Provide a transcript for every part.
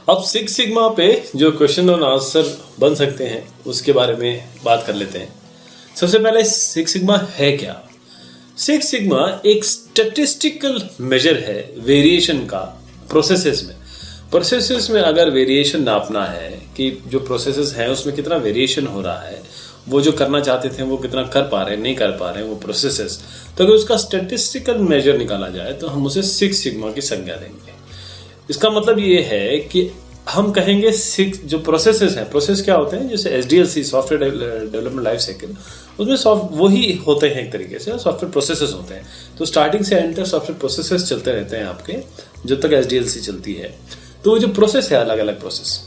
अब six sigma पे जो क्वेश्चन और आंसर बन सकते हैं उसके बारे में बात कर लेते हैं। सबसे पहले सिक्स सिग्मा है क्या? सिक्स सिग्मा एक स्टैटिस्टिकल मेजर है वेरिएशन का प्रोसेसेस में। प्रोसेसेस में अगर वेरिएशन नापना है कि जो प्रोसेसेस हैं उसमें कितना वेरिएशन हो रहा है, वो जो करना चाहते थे वो कितना कर पा रहे हैं, नहीं कर पा रहे हैं वो प्रोसेसेस, तो अगर उसका स्टैटिस्टिकल मेजर निकाला जाए तो हम उसे सिक्स सिग्मा की संज्ञा देंगे। इसका मतलब ये है कि हम कहेंगे सिक्स जो प्रोसेसेस हैं, प्रोसेस क्या होते हैं, जैसे SDLC software development life cycle, उसमें वही होते हैं एक तरीके से, सॉफ्टवेयर प्रोसेसेस होते हैं। तो स्टार्टिंग से एंड तक सॉफ्टवेयर प्रोसेसेस चलते रहते हैं आपके, जब तक SDLC चलती है। तो वो जो प्रोसेस है, अलग अलग प्रोसेस,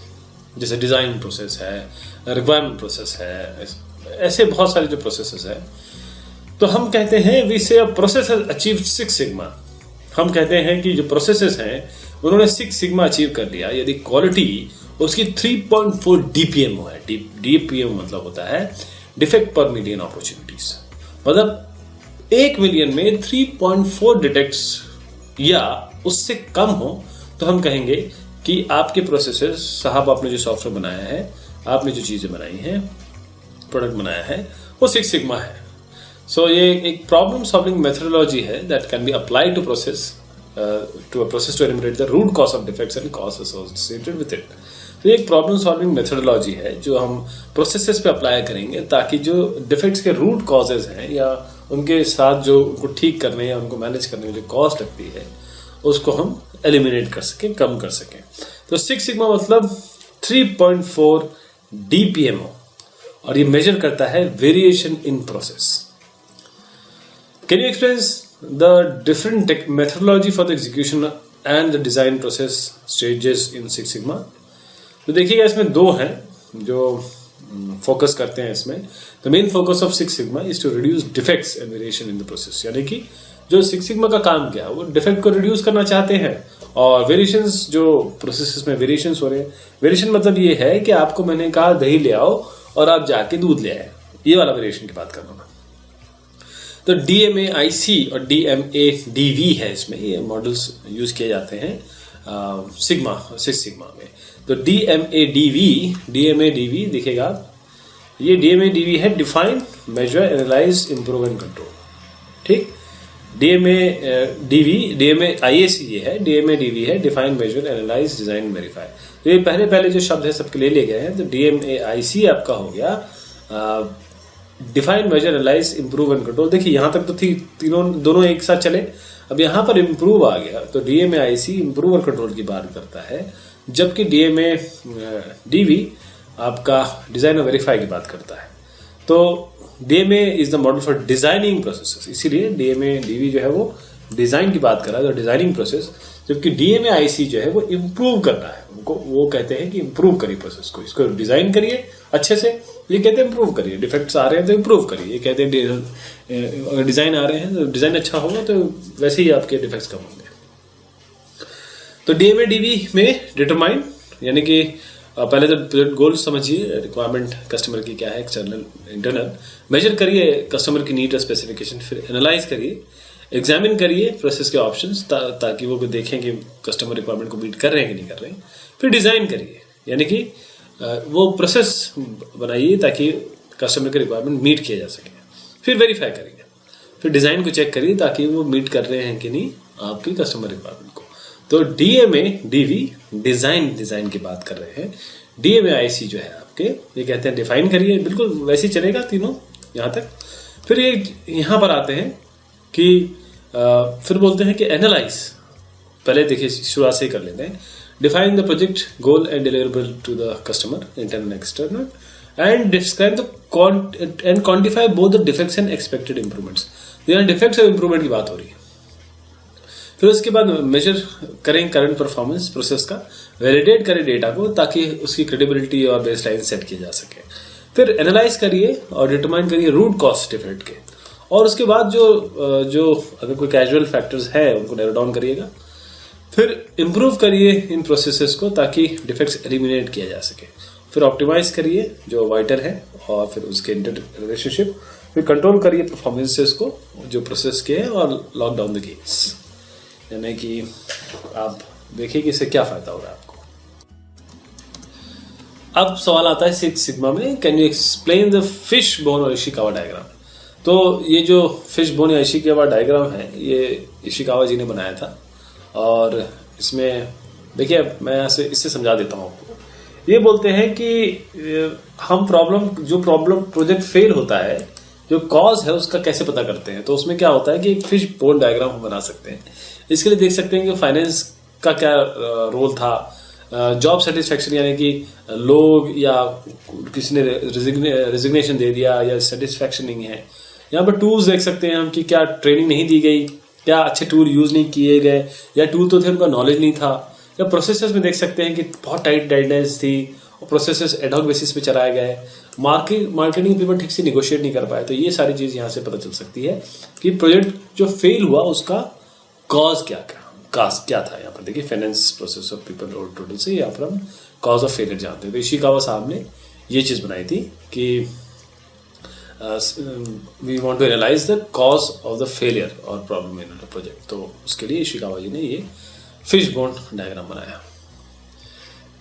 जैसे डिज़ाइन प्रोसेस है, रिक्वायरमेंट प्रोसेस है, ऐसे बहुत सारे जो प्रोसेसेस है, तो हम कहते हैं वी से process has achieved six sigma. हम कहते हैं कि जो प्रोसेसेस हैं उन्होंने सिक्स सिग्मा अचीव कर लिया यदि क्वालिटी उसकी 3.4 DPM है। DPM मतलब होता है डिफेक्ट पर मिलियन अपॉर्चुनिटीज, मतलब 1 मिलियन में 3.4 डिटेक्ट्स या उससे कम हो तो हम कहेंगे कि आपके प्रोसेसेस साहब, आपने जो सॉफ्टवेयर बनाया है, आपने जो चीज़ें बनाई हैं, प्रोडक्ट बनाया है, वो सिक्स सिग्मा है। सो ये एक प्रॉब्लम सॉल्विंग मेथोडोलॉजी है that can be applied to process to a process to eliminate the root cause of defects and costs associated with it। तो ये एक प्रॉब्लम सॉल्विंग मेथोडोलॉजी है जो हम प्रोसेसेस पे अप्लाई करेंगे ताकि जो डिफेक्ट्स के रूट कॉजेज हैं या उनके साथ जो उनको ठीक करने या उनको मैनेज करने में जो कॉस्ट लगती है उसको हम एलिमिनेट कर सकें, कम कर सकें। तो सिक्स सिग्मा मतलब 3.4 DPM और ये मेजर करता है variation in process. Can you explain the different methodology for the execution and the design process stages in Six Sigma? तो देखिएगा इसमें दो हैं जो फोकस करते हैं इसमें। The main focus of Six Sigma is to reduce defects and variation in the process। यानी कि जो Six Sigma का काम क्या है, वो डिफेक्ट को रिड्यूस करना चाहते हैं और वेरिएशंस जो प्रोसेस में वेरिएशंस हो रहे हैं। वेरिएशन मतलब ये है कि आपको मैंने कहा दही ले आओ और आप जाके दूध ले आए, ये वाला वेरिएशन की बात कर रहा हूँ। तो DMA-IC और DMA-DV है, इसमें ये मॉडल्स यूज किए जाते हैं सिक्स सिग्मा में। तो DMA-DV दिखेगा, ये DMA-DV है define, measure, analyze, improve and control. ठीक, DMA-IAC ये है, DMA-DV है define, measure, analyze, design, verify. तो ये पहले जो शब्द है सबके लिए गए हैं। तो DMA-IC आपका हो गया define, measure, analyze, improve and control. देखिए यहाँ तक तो थी दोनों एक साथ चले, अब यहाँ पर इम्प्रूव आ गया। तो DMA-IC इम्प्रूव और कंट्रोल की बात करता है, जबकि DMA-DV आपका डिजाइन और वेरीफाई की बात करता है। तो DMA is the model for designing processes, इसीलिए DMA-DV जो है वो डिजाइन की बात कर रहा है, तो डिजाइनिंग प्रोसेस, जबकि DMA-IC जो है वो इम्प्रूव करना है। उनको वो कहते हैं कि इम्प्रूव करिए प्रोसेस को, इसको डिजाइन करिए अच्छे से, ये कहते हैं इम्प्रूव करिए। डिफेक्ट्स आ रहे हैं तो इम्प्रूव करिए, ये कहते हैं अगर डिजाइन आ रहे हैं तो डिजाइन अच्छा होगा तो वैसे ही आपके डिफेक्ट्स कम होंगे। तो DMA-DV में डिटरमाइन, यानी कि पहले तो प्रोजेक्ट गोल समझिए, रिक्वायरमेंट कस्टमर की क्या है, एक्सटर्नल इंटरनल, मेजर करिए कस्टमर की नीड और स्पेसिफिकेशन, फिर एनालाइज करिए, एग्जामिन करिए प्रोसेस के ऑप्शंस ताकि वो देखें कि कस्टमर रिक्वायरमेंट को मीट कर रहे हैं कि नहीं कर रहे हैं, फिर डिज़ाइन करिए, यानी कि वो प्रोसेस बनाइए ताकि कस्टमर के रिक्वायरमेंट मीट किया जा सके, फिर वेरीफाई करिए, फिर डिज़ाइन को चेक करिए ताकि वो मीट कर रहे हैं कि नहीं आपकी कस्टमर रिक्वायरमेंट को। तो DMA-DV डिज़ाइन की बात कर रहे हैं। DMA-IC जो है आपके, ये कहते हैं डिफाइन करिए, बिल्कुल वैसे ही चलेगा तीनों यहाँ तक। फिर ये यहाँ पर आते हैं कि फिर बोलते हैं कि एनालाइज, पहले देखिए शुरुआत से ही कर लेते हैं। Define the project goal and deliverable to the customer, internal external, and describe the and quantify both the defects and expected improvements. तो यहाँ डिफेक्ट्स और इंप्रूवमेंट की बात हो रही है। फिर उसके बाद मेजर करें करंट परफॉर्मेंस प्रोसेस का, वैलिडेट करें डेटा को ताकि उसकी क्रेडिबिलिटी और बेसलाइन सेट की जा सके। फिर एनालाइज करिए और डिटरमाइन करिए रूट कॉज डिफेक्ट के, और उसके बाद जो अगर कोई कैजुअल फैक्टर्स है उनको नैरो डाउन करिएगा। फिर इम्प्रूव करिए इन प्रोसेसेस को ताकि डिफेक्ट्स एलिमिनेट किया जा सके। फिर ऑप्टिमाइज करिए जो वाइटर है और फिर उसके इंटर रिलेशनशिप। फिर कंट्रोल करिए परफॉर्मेंसेस को जो प्रोसेस के हैं और लॉक डाउन द गेट्स, यानी कि आप देखिए कि इससे क्या फ़ायदा हो रहा है आपको। अब सवाल आता है सिक्स सिग्मा में, can you explain the fish bone और इशिकावा डायग्राम। तो ये जो फिश बोन या इशिकावा डायग्राम है ये इशिकावा जी ने बनाया था, और इसमें देखिए मैं इससे समझा देता हूँ आपको। ये बोलते हैं कि हम जो प्रॉब्लम प्रोजेक्ट फेल होता है, जो कॉज है उसका कैसे पता करते हैं। तो उसमें क्या होता है कि एक फिश बोन डायग्राम हम बना सकते हैं। इसके लिए देख सकते हैं कि फाइनेंस का क्या रोल था, जॉब सेटिस्फेक्शन यानी कि लोग या किसी ने रिजिग्नेशन दे दिया या सेटिस्फेक्शन नहीं है। यहाँ पर टूल्स देख सकते हैं हम कि क्या ट्रेनिंग नहीं दी गई, क्या अच्छे टूल यूज नहीं किए गए, या टूल तो थे उनका नॉलेज नहीं था। या प्रोसेसेस में देख सकते हैं कि बहुत टाइट गाइडलाइंस थी और प्रोसेसेस एडहॉक बेसिस पे चलाए गए, मार्केटिंग पीपल ठीक से निगोशिएट नहीं कर पाए। तो ये सारी चीज़ यहाँ से पता चल सकती है कि प्रोजेक्ट जो फेल हुआ उसका कॉज क्या था। यहाँ पर देखिए फाइनेंस प्रोसेस ऑफ पीपल और टोटल से यहाँ पर हम कॉज ऑफ फेलियर जानते हैं। तो इशिकावा साहब ने ये चीज़ बनाई थी कि we want to analyze the cause of the failure और प्रॉब्लम इन द प्रोजेक्ट। तो उसके लिए इशिकावा जी ने ये फिश बोन डायग्राम बनाया।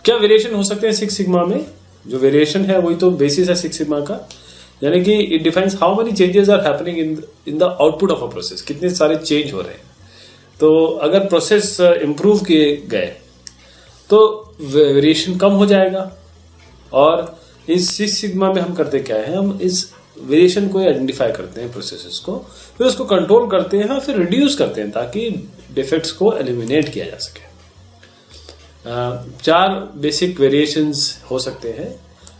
क्या वेरिएशन हो सकते हैं सिक्स सिग्मा में? जो वेरिएशन है वही तो बेसिस है सिक्स सिग्मा का, यानी कि it defines how many changes are happening in the output of a process. कितने सारे चेंज हो रहे हैं। तो अगर प्रोसेस इम्प्रूव किए गए तो वेरिएशन कम हो जाएगा। और इस सिक्स सिग्मा में हम करते क्या है, हम इस वेरिएशन को आइडेंटिफाई करते हैं प्रोसेसेस को, फिर उसको कंट्रोल करते हैं, फिर रिड्यूस करते हैं ताकि डिफेक्ट्स को एलिमिनेट किया जा सके। चार बेसिक वेरिएशंस हो सकते हैं,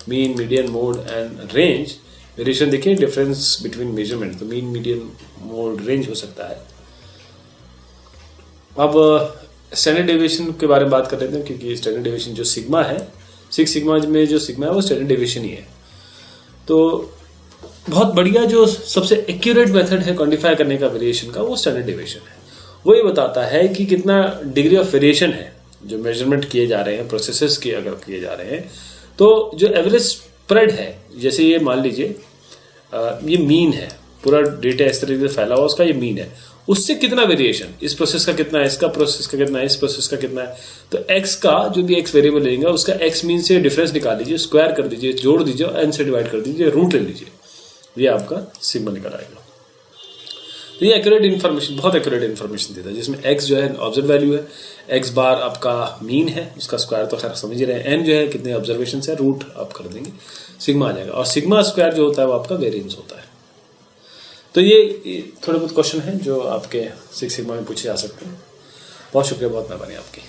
mean, median, mode and range. Variation देखिए डिफरेंस बिटवीन मेजरमेंट, तो मीन, मीडियन, मोड, रेंज हो सकता है। अब स्टैंडर्ड डेविएशन के बारे में बात कर लेते हैं, क्योंकि स्टैंडर्ड डेविएशन जो सिग्मा है, सिक्स सिग्मा में जो सिग्मा है वो स्टैंडर्ड डेविएशन ही है। तो बहुत बढ़िया जो सबसे एक्यूरेट मेथड है क्वांटिफाई करने का वेरिएशन का, वो स्टैंडर्ड डेविएशन है। वो ये बताता है कि कितना डिग्री ऑफ वेरिएशन है जो मेजरमेंट किए जा रहे हैं, प्रोसेसेस के अगर किए जा रहे हैं। तो जो एवरेज स्प्रेड है, जैसे ये मान लीजिए ये मीन है, पूरा डेटा इस तरीके से फैला हुआ, उसका ये मीन है, उससे कितना वेरिएशन, इस प्रोसेस का कितना है, इसका प्रोसेस का कितना है, इस प्रोसेस का कितना है। तो एक्स का जो भी एक्स वेरिएबल लेंगे उसका एक्स मीन से डिफरेंस निकाल लीजिए, स्क्वायर कर दीजिए, जोड़ दीजिए, एन से डिवाइड कर दीजिए, रूट ले लीजिए, ये आपका सिग्मा निकल आएगा। तो ये एक्यूरेट इन्फॉर्मेशन, बहुत एक्यूरेट इन्फॉर्मेशन देता है, जिसमें एक्स जो है ऑब्जर्व वैल्यू है, एक्स बार आपका मीन है, उसका स्क्वायर तो खैर समझ ही रहे हैं, एन जो है कितने ऑब्जर्वेशन है, रूट आप कर देंगे, सिग्मा आ जाएगा। और सिग्मा स्क्वायर जो होता है वो आपका वेरिएंस होता है। तो ये थोड़े बहुत क्वेश्चन हैं जो आपके सिक्स सिग्मा में पूछे जा सकते हैं। बहुत शुक्रिया, बहुत मेहरबानी आपकी।